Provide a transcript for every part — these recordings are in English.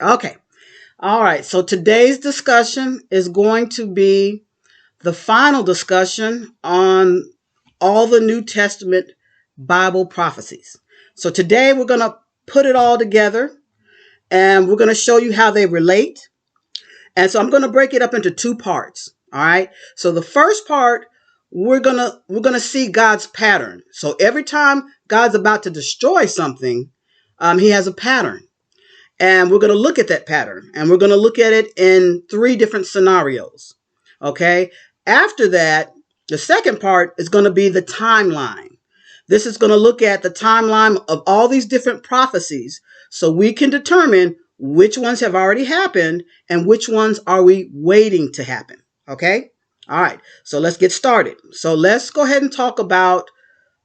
Okay. All right. So today's discussion is going to be the final discussion on all the New Testament Bible prophecies. So today we're going to put it all together and we're going to show you how they relate. And so I'm going to break it up into two parts. All right. So the first part, we're going to see God's pattern. So every time God's about to destroy something, he has a pattern. And we're going to look at that pattern. And we're going to look at it in three different scenarios. Okay. After that, the second part is going to be the timeline. This is going to look at the timeline of all these different prophecies so we can determine which ones have already happened and which ones are we waiting to happen. Okay. All right. So let's get started. So let's go ahead and talk about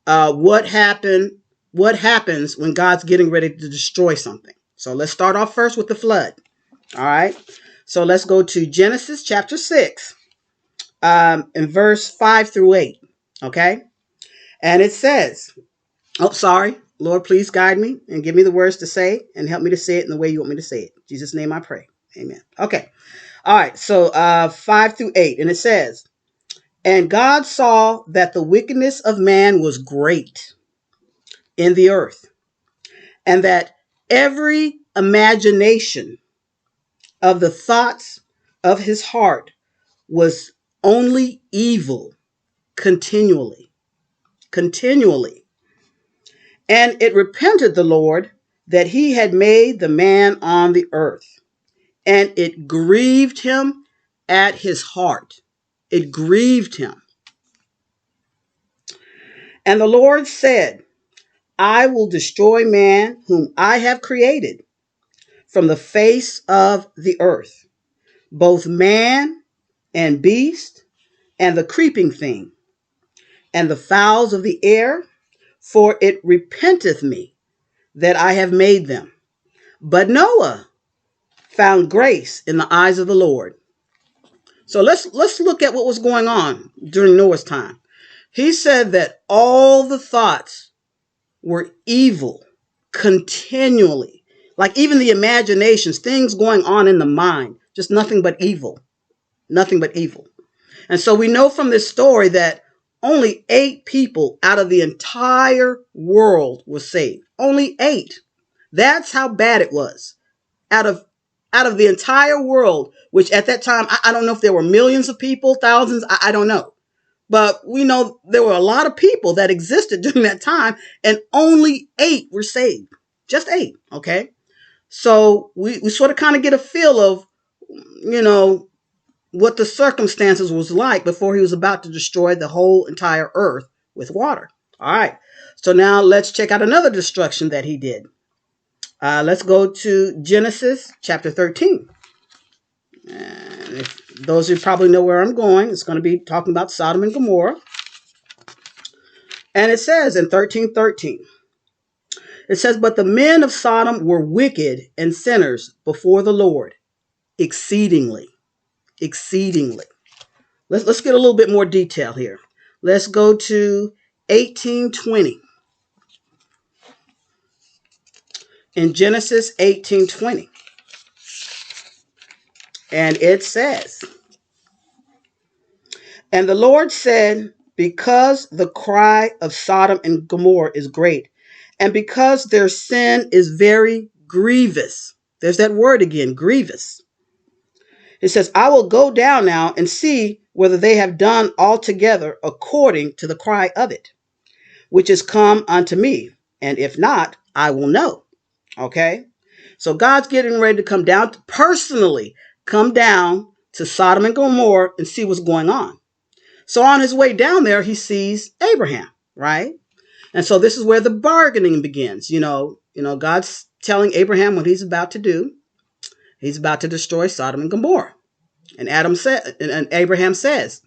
what happens when God's getting ready to destroy something. So let's start off first with the flood. All right. So let's go to Genesis chapter 6 in verse 5 through 8. Okay. And it says, oh, sorry. Lord, please guide me and give me the words to say and help me to say it in the way you want me to say it. In Jesus' name I pray. Amen. Okay. All right. So 5 through 8. And it says, and God saw that the wickedness of man was great in the earth, and that every imagination of the thoughts of his heart was only evil continually. And it repented the Lord that he had made the man on the earth, and it grieved him at his heart. It grieved him. And the Lord said, I will destroy man whom I have created from the face of the earth, both man and beast, and the creeping thing, and the fowls of the air, for it repenteth me that I have made them. But Noah found grace in the eyes of the Lord. So let's look at what was going on during Noah's time. He said that all the thoughts were evil continually. Like even the imaginations, things going on in the mind, just nothing but evil. Nothing but evil. And so we know from this story that only 8 people out of the entire world were saved. Only 8. That's how bad it was. Out of the entire world, which at that time, I don't know if there were millions of people, thousands, I don't know. But we know there were a lot of people that existed during that time, and only 8 were saved. Just 8, okay? So we sort of kind of get a feel of, what the circumstances was like before he was about to destroy the whole entire earth with water. All right. So now let's check out another destruction that he did. Let's go to Genesis chapter 13. And if those who probably know where I'm going, it's going to be talking about Sodom and Gomorrah. And it says in 13:13, it says, but the men of Sodom were wicked and sinners before the Lord exceedingly. Let's get a little bit more detail here. Let's go to 18:20. In Genesis 18:20. And it says, and the Lord said, because the cry of Sodom and Gomorrah is great, and because their sin is very grievous. There's that word again, grievous. It says, I will go down now and see whether they have done altogether according to the cry of it, which is come unto me. And if not, I will know. Okay? So God's getting ready to come down, personally come down to Sodom and Gomorrah and see what's going on. So on his way down there, he sees Abraham, right? And so this is where the bargaining begins. God's telling Abraham what he's about to do. He's about to destroy Sodom and Gomorrah. And Abraham says,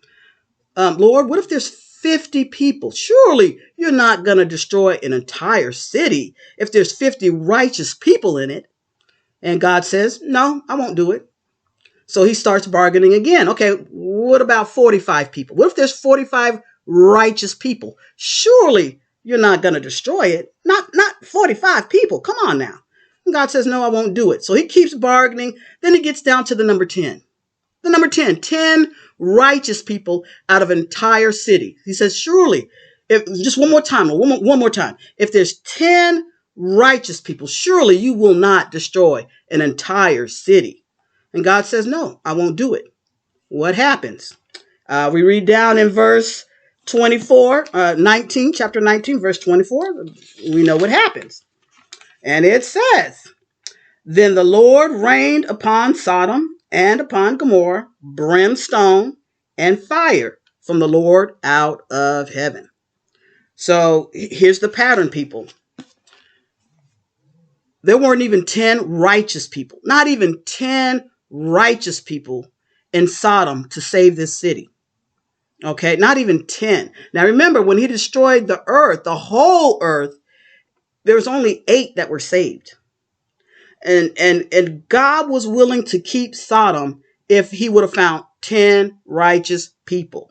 Lord, what if there's 50 people? Surely you're not going to destroy an entire city if there's 50 righteous people in it. And God says, no, I won't do it. So he starts bargaining again. Okay, what about 45 people? What if there's 45 righteous people? Surely you're not going to destroy it. Not 45 people. Come on now. And God says, no, I won't do it. So he keeps bargaining. Then he gets down to the number 10. The number 10, 10 righteous people out of an entire city. He says, surely, if just one more time, one more time. If there's 10 righteous people, surely you will not destroy an entire city. And God says, no, I won't do it. What happens? We read down in verse 24, 19, chapter 19, verse 24. We know what happens. And it says, then the Lord rained upon Sodom and upon Gomorrah brimstone and fire from the Lord out of heaven. So here's the pattern, people. There weren't even 10 righteous people, not even 10 righteous people in Sodom to save this city. Okay, not even 10. Now remember, when he destroyed the earth, the whole earth, there was only 8 that were saved. And God was willing to keep Sodom if he would have found 10 righteous people.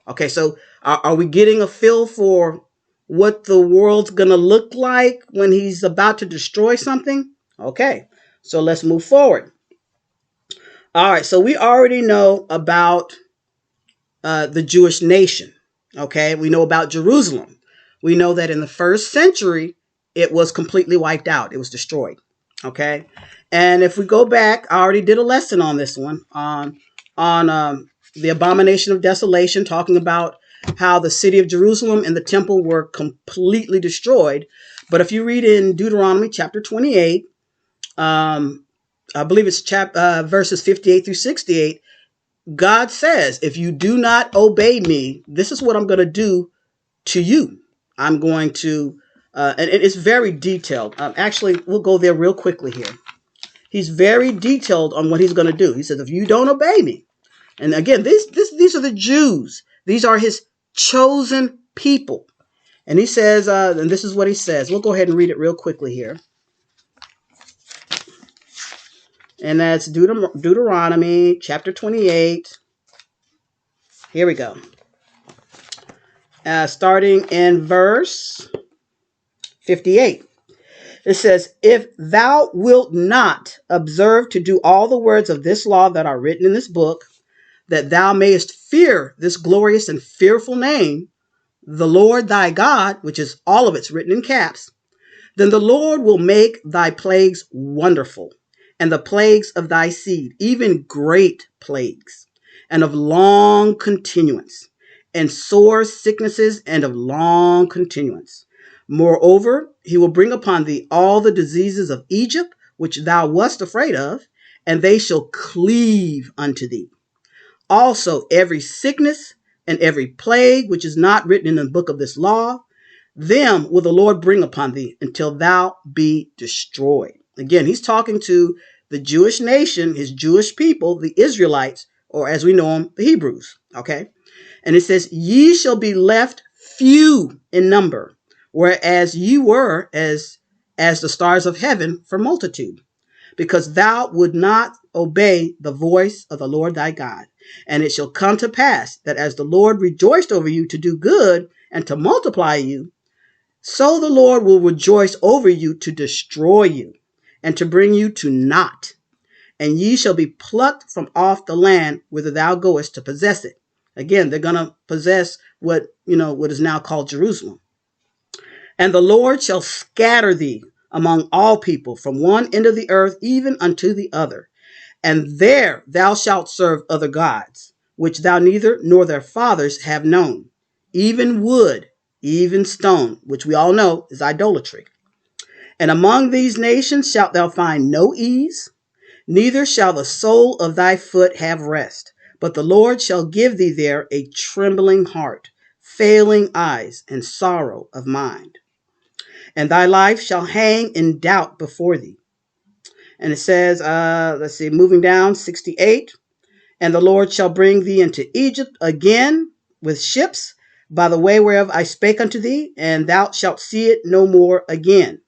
Okay, so are we getting a feel for what the world's going to look like when he's about to destroy something? Okay, so let's move forward. All right, so we already know about the Jewish nation. Okay, we know about Jerusalem. We know that in the first century, it was completely wiped out. It was destroyed. Okay, and if we go back, I already did a lesson on this one on the abomination of desolation, talking about how the city of Jerusalem and the temple were completely destroyed. But if you read in Deuteronomy chapter 28, I believe it's verses 58 through 68, God says, if you do not obey me, this is what I'm going to do to you. I'm going to, and it's very detailed. Actually, we'll go there real quickly here. He's very detailed on what he's going to do. He says, if you don't obey me, and again, these are the Jews. These are his chosen people. And he says, and this is what he says. We'll go ahead and read it real quickly here. And that's Deuteronomy chapter 28. Here we go. Starting in verse 58. It says, if thou wilt not observe to do all the words of this law that are written in this book, that thou mayest fear this glorious and fearful name, the Lord thy God, which is all of it's written in caps, then the Lord will make thy plagues wonderful, and the plagues of thy seed, even great plagues, and of long continuance, and sore sicknesses and of long continuance. Moreover, he will bring upon thee all the diseases of Egypt, which thou wast afraid of, and they shall cleave unto thee. Also every sickness and every plague which is not written in the book of this law, them will the Lord bring upon thee until thou be destroyed. Again, he's talking to the Jewish nation, his Jewish people, the Israelites, or as we know them, the Hebrews. Okay. And it says, ye shall be left few in number, whereas ye were as the stars of heaven for multitude, because thou would not obey the voice of the Lord thy God. And it shall come to pass that as the Lord rejoiced over you to do good and to multiply you, so the Lord will rejoice over you to destroy you and to bring you to naught. And ye shall be plucked from off the land whither thou goest to possess it. Again, they're going to possess what is now called Jerusalem. And the Lord shall scatter thee among all people from one end of the earth even unto the other. And there thou shalt serve other gods, which thou neither nor their fathers have known, even wood, even stone, which we all know is idolatry. And among these nations shalt thou find no ease, neither shall the sole of thy foot have rest. But the Lord shall give thee there a trembling heart, failing eyes, and sorrow of mind. And thy life shall hang in doubt before thee. And it says, moving down, 68. And the Lord shall bring thee into Egypt again with ships, by the way whereof I spake unto thee, and thou shalt see it no more again.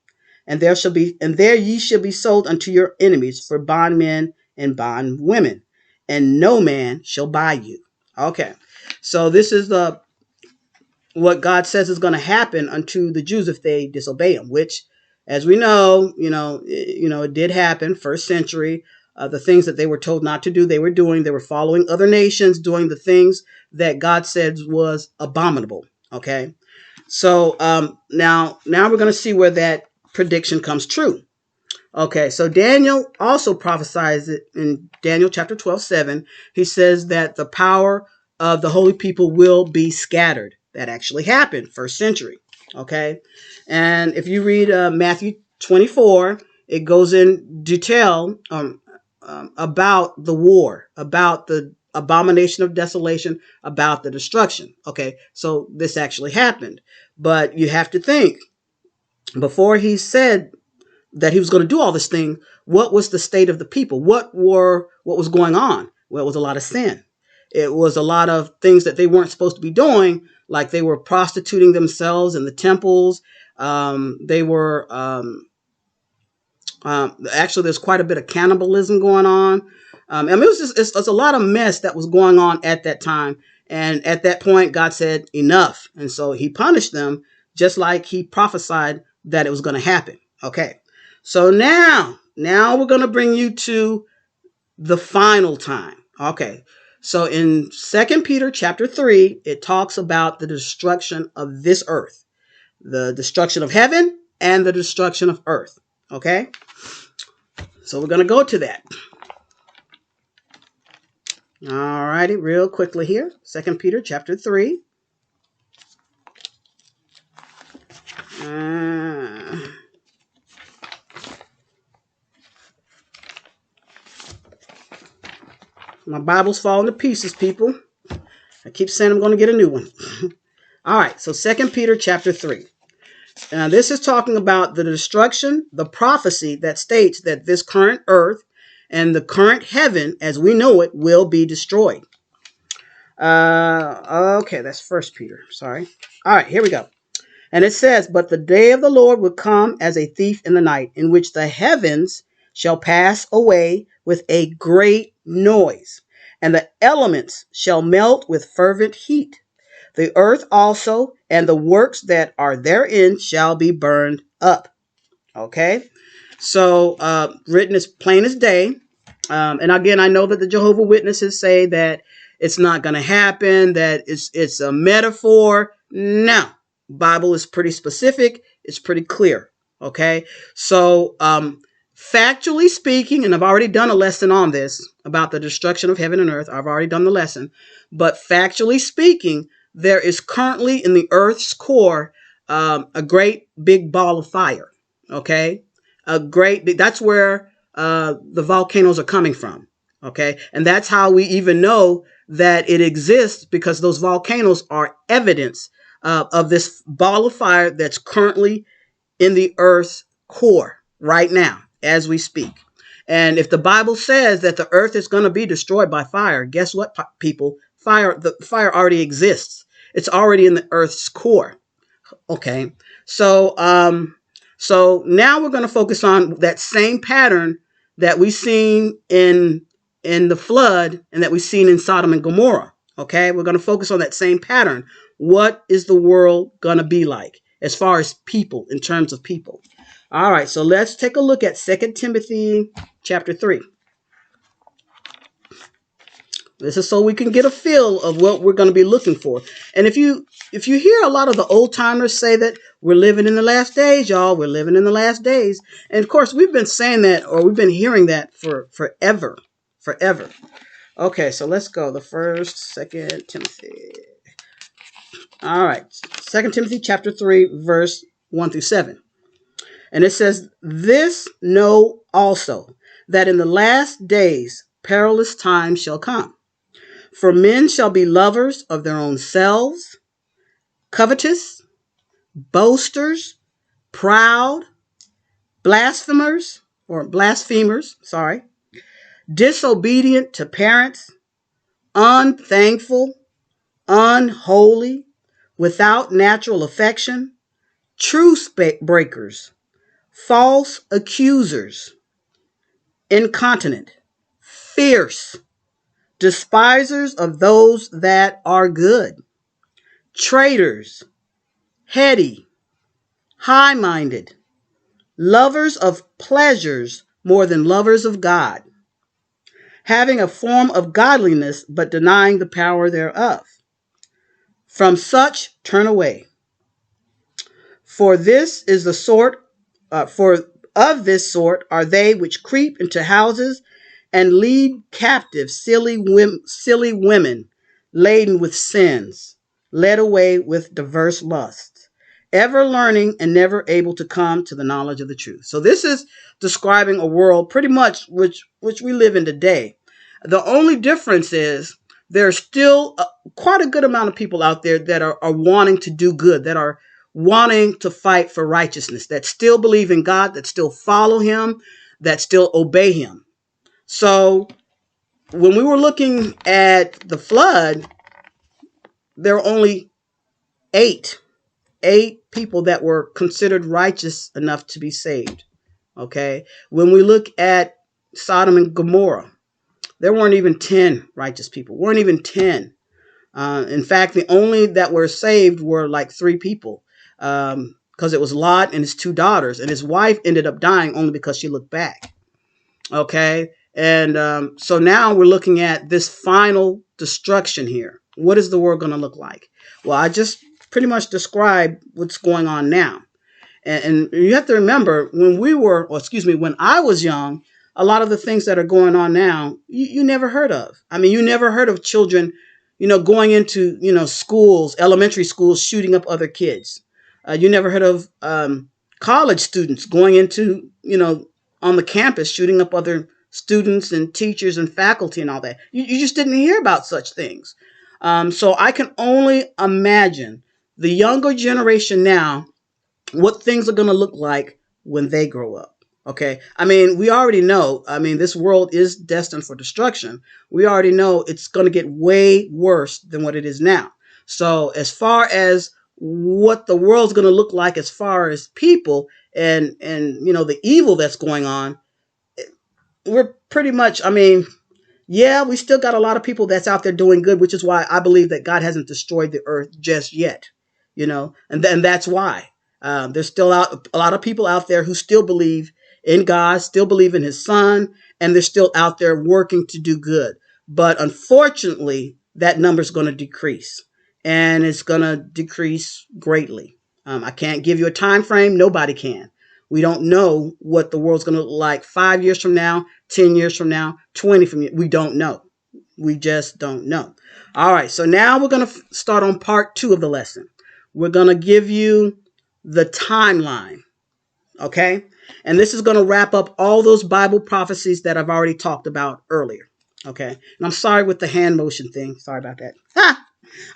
And there ye shall be sold unto your enemies for bondmen and bondwomen, and no man shall buy you. Okay, so this is what God says is going to happen unto the Jews if they disobey him, which As we know, it did happen. First century, the things that they were told not to do, they were doing. They were following other nations, doing the things that God said was abominable. Okay, so now we're going to see where that prediction comes true. Okay, so Daniel also prophesies it in Daniel chapter 12:7. He says that the power of the holy people will be scattered. That actually happened, first century. Okay, and if you read Matthew 24, it goes in detail about the war, about the abomination of desolation, about the destruction. Okay, so this actually happened. But you have to think, before he said that he was going to do all this thing, what was the state of the people? What was going on? Well, it was a lot of sin. It was a lot of things that they weren't supposed to be doing, like they were prostituting themselves in the temples. They were actually, there's quite a bit of cannibalism going on. It was just it's a lot of mess that was going on at that time. And at that point, God said enough, and so He punished them, just like He prophesied that it was going to happen. Okay, so now we're going to bring you to the final time. Okay, so in 2 Peter chapter 3, it talks about the destruction of this earth, the destruction of heaven, and the destruction of earth. Okay. So we're going to go to that. All righty, real quickly here. 2 Peter chapter 3. My Bible's falling to pieces, people. I keep saying I'm going to get a new one. All right, so 2 Peter chapter 3. Now, this is talking about the destruction, the prophecy that states that this current earth and the current heaven, as we know it, will be destroyed. Okay, that's 1 Peter. Sorry. All right, here we go. And it says, but the day of the Lord will come as a thief in the night, in which the heavens shall pass away with a great noise, and the elements shall melt with fervent heat. The earth also and the works that are therein shall be burned up. Okay, so written as plain as day. And again, I know that the Jehovah Witnesses say that it's not going to happen, that it's a metaphor. No, Bible is pretty specific. It's pretty clear. Okay, so factually speaking, and I've already done a lesson on this about the destruction of heaven and earth. I've already done the lesson, but factually speaking, there is currently in the earth's core a great big ball of fire. Okay, that's where the volcanoes are coming from. Okay, and that's how we even know that it exists, because those volcanoes are evidence of this ball of fire that's currently in the earth's core right now as we speak. And if the Bible says that the earth is going to be destroyed by fire, guess what, people? The fire already exists. It's already in the earth's core. Okay, so now we're going to focus on that same pattern that we seen in the flood and that we seen in Sodom and Gomorrah. Okay, we're going to focus on that same pattern. What is the world going to be like as far as people, in terms of people? All right, so let's take a look at 2 Timothy chapter 3. This is so we can get a feel of what we're going to be looking for. And if you hear a lot of the old timers say that we're living in the last days, y'all, we're living in the last days. And of course, we've been saying that, or we've been hearing that for forever. Okay, so let's go. The first, 2 Timothy. All right, 2 Timothy chapter 3, verse 1 through 7. And it says, this know also, that in the last days perilous times shall come. For men shall be lovers of their own selves, covetous, boasters, proud, blasphemers, disobedient to parents, unthankful, unholy, without natural affection, truce breakers, false accusers, incontinent, fierce, despisers of those that are good, traitors, heady, high-minded, lovers of pleasures more than lovers of God, having a form of godliness but denying the power thereof. From such turn away. For this is the sort, for of this sort are they which creep into houses and lead captive silly women laden with sins, led away with diverse lusts, ever learning and never able to come to the knowledge of the truth. So this is describing a world pretty much which we live in today. The only difference is there's still quite a good amount of people out there that are wanting to do good, that are wanting to fight for righteousness, that still believe in God, that still follow him, that still obey him. So when we were looking at the flood, there were only eight people that were considered righteous enough to be saved. Okay. When we look at Sodom and Gomorrah, there weren't even 10 righteous people, weren't even 10. In fact, the only that were saved were like 3 people, because it was Lot and his 2 daughters, and his wife ended up dying only because she looked back. Okay. And so now we're looking at this final destruction here. What is the world going to look like? Well, I just pretty much described what's going on now. And you have to remember, when I was young, a lot of the things that are going on now, you never heard of. I mean, you never heard of children, going into, schools, elementary schools, shooting up other kids. You never heard of college students going into, on the campus, shooting up other students and teachers and faculty and all that. You just didn't hear about such things. So I can only imagine the younger generation now, what things are going to look like when they grow up. Okay. I mean, we already know, this world is destined for destruction. We already know it's going to get way worse than what it is now. So as far as what the world's going to look like, as far as people and, the evil that's going on, we're pretty much, yeah, we still got a lot of people that's out there doing good, which is why I believe that God hasn't destroyed the earth just yet, and that's why there's still a lot of people out there who still believe in God, still believe in his son, and they're still out there working to do good. But unfortunately, that number is going to decrease, and it's going to decrease greatly. I can't give you a time frame. Nobody can. We don't know what the world's going to look like 5 years from now, 10 years from now, 20 from now. We don't know. We just don't know. All right. So now we're going to start on part 2 of the lesson. We're going to give you the timeline. Okay. And this is going to wrap up all those Bible prophecies that I've already talked about earlier. Okay. And I'm sorry with the hand motion thing. Sorry about that. Ha!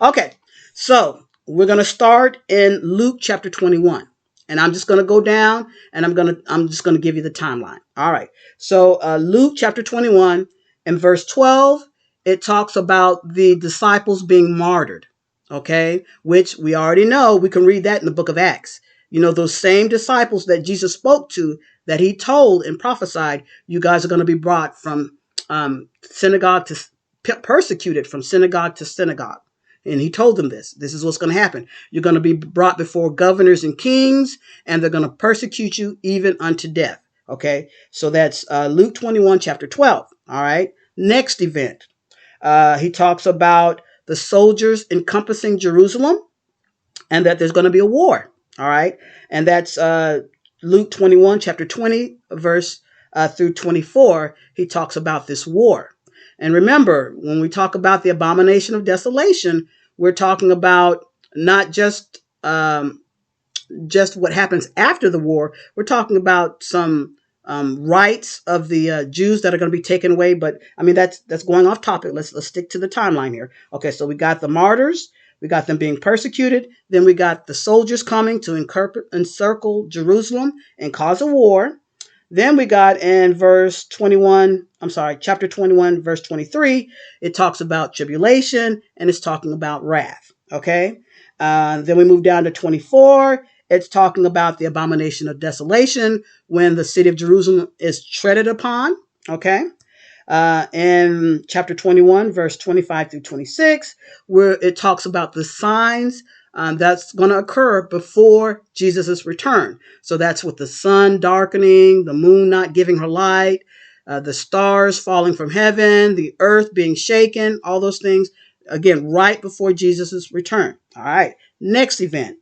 Okay. So we're going to start in Luke chapter 21. And I'm just going to go down and I'm just going to give you the timeline. All right. So Luke chapter 21 and verse 12, it talks about the disciples being martyred. Okay. Which we already know. We can read that in the book of Acts. Those same disciples that Jesus spoke to, that he told and prophesied, you guys are going to be brought from synagogue to persecuted from synagogue to synagogue. And he told them this. This is what's going to happen. You're going to be brought before governors and kings, and they're going to persecute you even unto death. Okay. So that's Luke 21, chapter 12. All right. Next event. He talks about the soldiers encompassing Jerusalem and that there's going to be a war. All right. And that's Luke 21, chapter 20, verse through 24. He talks about this war. And remember, when we talk about the abomination of desolation, we're talking about not just what happens after the war. We're talking about some rights of the Jews that are going to be taken away. But that's going off topic. Let's stick to the timeline here. Okay, so we got the martyrs. We got them being persecuted. Then we got the soldiers coming to encircle Jerusalem and cause a war. Then we got in chapter 21, verse 23, it talks about tribulation and it's talking about wrath. Okay. Then we move down to 24. It's talking about the abomination of desolation when the city of Jerusalem is treaded upon. Okay. In chapter 21, verse 25 through 26, where it talks about the signs that's going to occur before Jesus' return. So that's with the sun darkening, the moon not giving her light, the stars falling from heaven, the earth being shaken, all those things, again, right before Jesus' return. All right, next event.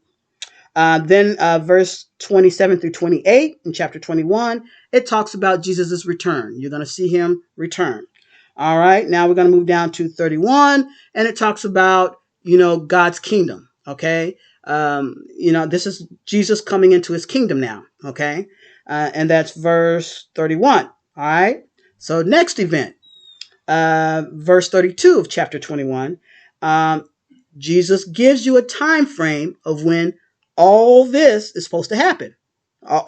Then verse 27 through 28 in chapter 21, it talks about Jesus' return. You're going to see him return. All right, now we're going to move down to 31, and it talks about, God's kingdom. Okay, this is Jesus coming into his kingdom now. Okay, and that's verse 31. All right, so next event, verse 32 of chapter 21. Jesus gives you a time frame of when all this is supposed to happen.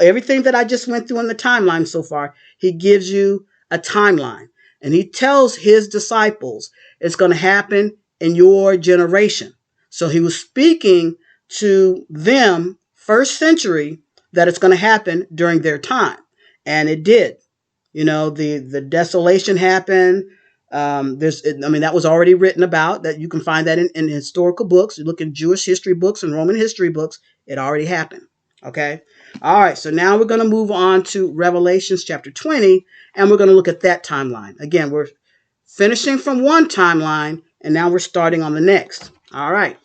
Everything that I just went through in the timeline so far, he gives you a timeline. And he tells his disciples it's going to happen in your generation. So he was speaking to them first century that it's going to happen during their time. And it did. The desolation happened. That was already written about. That you can find that in historical books. You look in Jewish history books and Roman history books. It already happened. Okay. All right. So now we're going to move on to Revelations chapter 20, and we're going to look at that timeline. Again, we're finishing from one timeline, and now we're starting on the next. All right.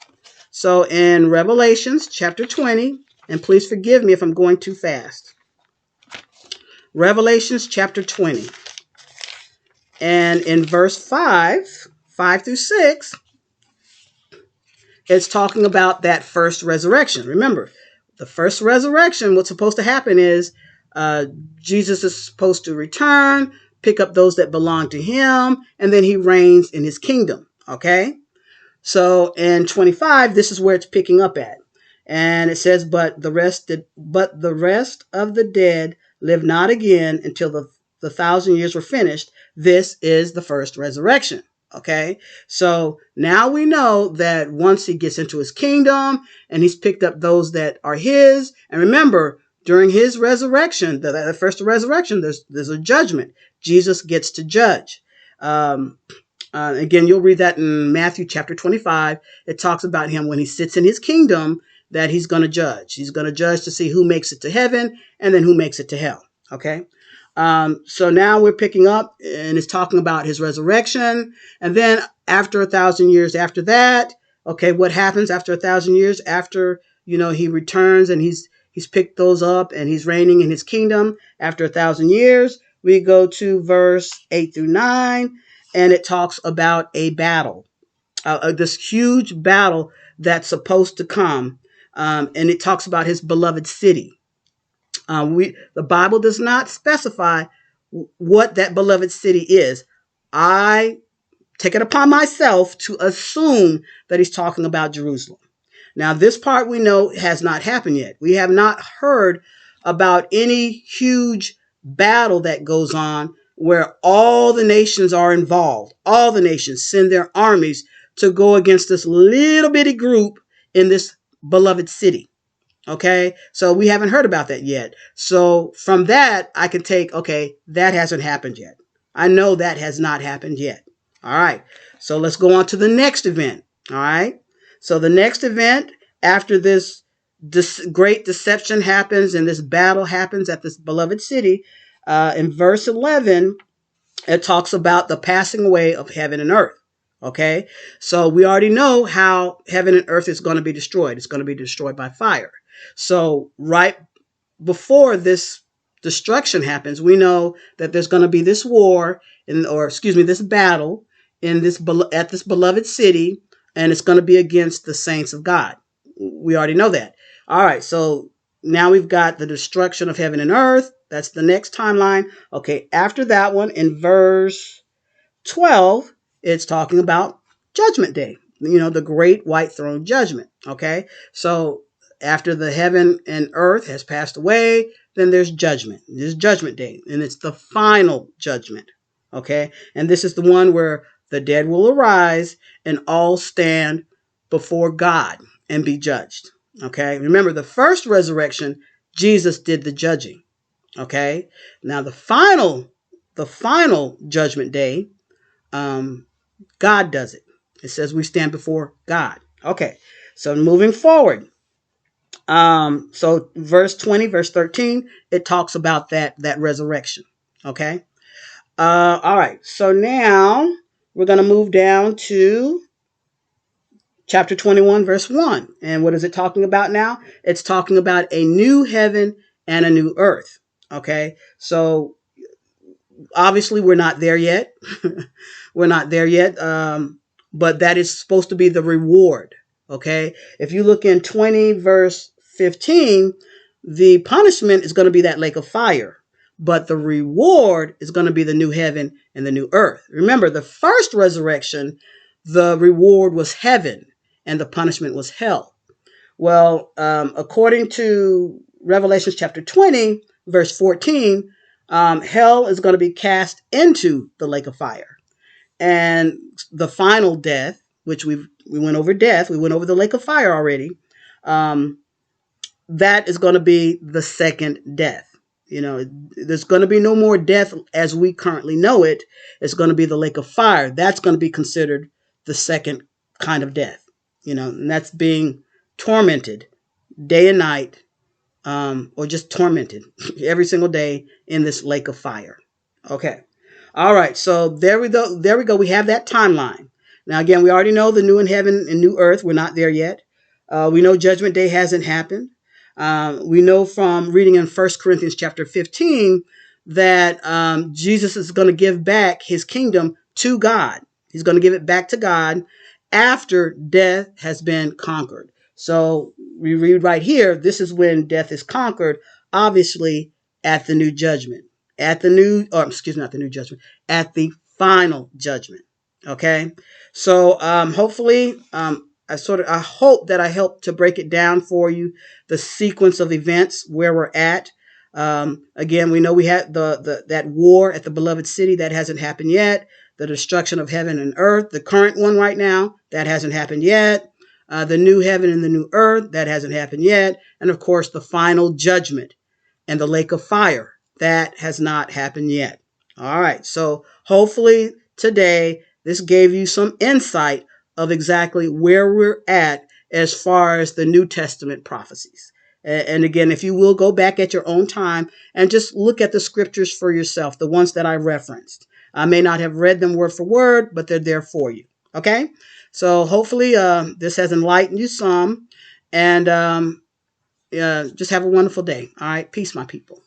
So in Revelations chapter 20, and please forgive me if I'm going too fast. Revelations chapter 20. And in verse 5 through 6, it's talking about that first resurrection. Remember, the first resurrection, what's supposed to happen is Jesus is supposed to return, pick up those that belong to him, and then he reigns in his kingdom. Okay? So in 25, this is where it's picking up at. And it says, but the rest of the dead live not again until the 1,000 years were finished. This is the first resurrection. Okay, so now we know that once he gets into his kingdom and he's picked up those that are his, and remember, during his resurrection, the first resurrection, there's a judgment. Jesus gets to judge. Again, you'll read that in Matthew chapter 25. It talks about him when he sits in his kingdom that he's going to judge. He's going to judge to see who makes it to heaven and then who makes it to hell. Okay. So now we're picking up and it's talking about his resurrection. And then after 1,000 years after that, okay, what happens after 1,000 years after, he returns and he's picked those up and he's reigning in his kingdom after 1,000 years? We go to verse 8 through 9, and it talks about a battle, this huge battle that's supposed to come. And it talks about his beloved city. The Bible does not specify what that beloved city is. I take it upon myself to assume that he's talking about Jerusalem. Now, this part we know has not happened yet. We have not heard about any huge battle that goes on where all the nations are involved. All the nations send their armies to go against this little bitty group in this beloved city. Okay, so we haven't heard about that yet. So from that, I can take, okay, that hasn't happened yet. I know that has not happened yet. All right, so let's go on to the next event. All right, so the next event after this great deception happens and this battle happens at this beloved city, in verse 11, it talks about the passing away of heaven and earth. Okay, so we already know how heaven and earth is going to be destroyed. It's going to be destroyed by fire. So right before this destruction happens, we know that there's going to be this war, this battle at this beloved city, and it's going to be against the saints of God. We already know that. All right, so now we've got the destruction of heaven and earth. That's the next timeline. Okay, after that one, in verse 12, it's talking about Judgment Day. The great white throne judgment. Okay, so after the heaven and earth has passed away, then there's judgment. There's Judgment Day, and it's the final judgment. Okay, and this is the one where the dead will arise and all stand before God and be judged. Okay, remember the first resurrection, Jesus did the judging. Okay, now the final Judgment Day, God does it. It says we stand before God. Okay, So moving forward, so verse 20, verse 13, it talks about that resurrection. Okay. All right. So now we're going to move down to chapter 21, verse 1. And what is it talking about now? It's talking about a new heaven and a new earth. Okay. So obviously, we're not there yet. We're not there yet. But that is supposed to be the reward. Okay. If you look in 20, verse 15, the punishment is going to be that lake of fire. But the reward is going to be the new heaven and the new earth. Remember, the first resurrection, the reward was heaven and the punishment was hell. Well, according to Revelation chapter 20, verse 14, hell is going to be cast into the lake of fire. And the final death, which we went over death, we went over the lake of fire already, that is going to be the second death. You know, there's going to be no more death as we currently know it. It's going to be the lake of fire. That's going to be considered the second kind of death. You know, and that's being tormented day and night, or just tormented every single day in this lake of fire. Okay. All right. So there we go. There we go. We have that timeline. Now, again, we already know the new in heaven and new earth. We're not there yet. We know Judgment Day hasn't happened. We know from reading in 1 Corinthians chapter 15 that Jesus is going to give back his kingdom to God. He's going to give it back to God after death has been conquered. So we read right here, this is when death is conquered, obviously at the new judgment, at the new, or excuse me, not the new judgment, at the final judgment. Okay. So hopefully, I hope that I helped to break it down for you, the sequence of events where we're at. Again, we know we had that war at the beloved city that hasn't happened yet. The destruction of heaven and earth, the current one right now, that hasn't happened yet. The new heaven and the new earth, that hasn't happened yet. And of course, the final judgment and the lake of fire, that has not happened yet. All right. So hopefully today this gave you some insight of exactly where we're at as far as the New Testament prophecies. And again, if you will go back at your own time and just look at the scriptures for yourself, the ones that I referenced. I may not have read them word for word, but they're there for you. Okay? So hopefully this has enlightened you some. And just have a wonderful day. All right? Peace, my people.